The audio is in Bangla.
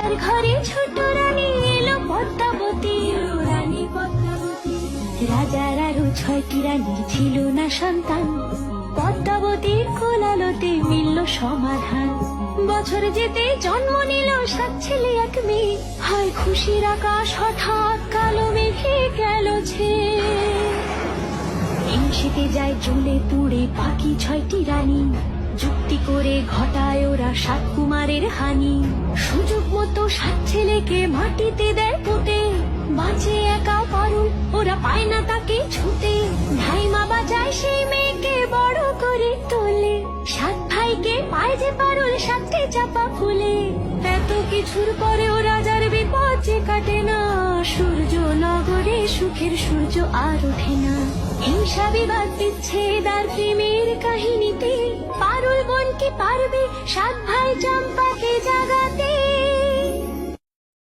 রাজার ঘরে ছোট রানী এলো পদ্মাবতী। রাজার আরো 6টি রানীর ছিল না সন্তান, পদ্মাবতীর কোলালোতে মিলল সমাধান। বছর যেতে জন্ম নিল 7 ছেলে 1 মেয়ে, হয় খুশির আকাশ হঠাৎ কালো মেঘে গেল ছেয়ে। হিংসেতে যায় জ্বলে পুড়ে বাকি 6টি রানী, যুক্তি করে ঘটায় ওরা 7 কুমারের হানি। সুযোগ মতো 7 ছেলেকে মাটিতে দেয় পুঁতে, বাঁচে একা পারুল ওরা পায় না তাকে ছুতে। ধাইমা বাজায় সেই মেয়েকে বড় করে তোলে, 7 ভাইকে পায় যে পারুল 7টে চাপা ফুলে। এত কিছুর পরেও রাজার বিপদ যে কাটে না, সূর্য নগরে সুখের সূর্য আর ওঠে না। হিংসা বিবাদ বিচ্ছেদ আর প্রেমের কাহিনীতে পারুল বোন কি পারবে 7 ভাই চম্পাকে জাগাতে।